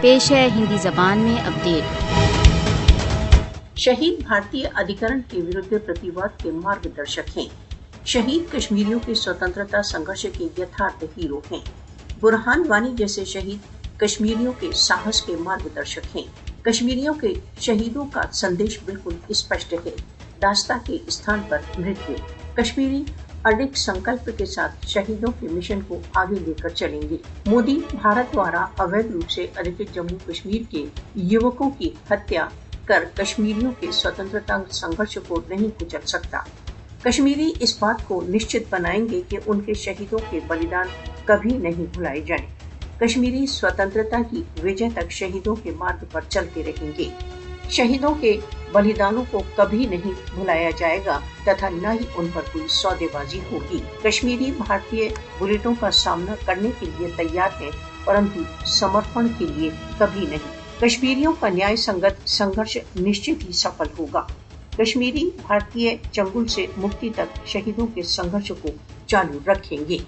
پیش ہے ہندی زبان میں اپڈیٹ۔ شہید بھارتیہ ادھیکرن کے ورد پرتیواد کے مارگ درشک ہیں۔ شہید کشمیریوں کے سوتنترتا سنگھرش کے یتھارتھ ہیرو ہیں۔ برہان وانی جیسے شہید کشمیریوں کے ساہس کے مارگ درشک ہیں۔ کشمیریوں کے شہیدوں کا سندیش بالکل اسپشٹ ہے۔ داستہ کے استھان پر مرتیو۔ کشمیری اڈک سنکلپ کے ساتھ شہیدوں کے مشن کو آگے لے کر چلیں گے۔ مودی بھارت دوارا اویدھ روپ سے ادھکت جموں کشمیر کے یوکوں کی ہتیا کر کشمیریوں کے سوتنترتا سنگھرش کو نہیں کچل سکتا۔ کشمیری اس بات کو نشچت بنائیں گے کہ ان کے شہیدوں کے بلیدان کبھی نہیں بھلائے جائیں۔ کشمیری سوتنترتا کی وجے تک شہیدوں کے مارگ پر چلتے رہیں گے۔ شہیدوں کے بلیدانوں کو کبھی نہیں بھلایا جائے گا تتھا نہ ہی ان پر کوئی سودے بازی ہوگی۔ کشمیری بھارتیہ بلٹوں کا سامنا کرنے کے لیے تیار ہیں، پرنتو سمرپن کے لیے کبھی نہیں۔ کشمیریوں کا نیائے سنگت سنگھرش نشچت ہی سفل ہوگا۔ کشمیری بھارتیہ چنگل سے مکتی تک شہیدوں کے سنگھرش کو چالو رکھیں گے۔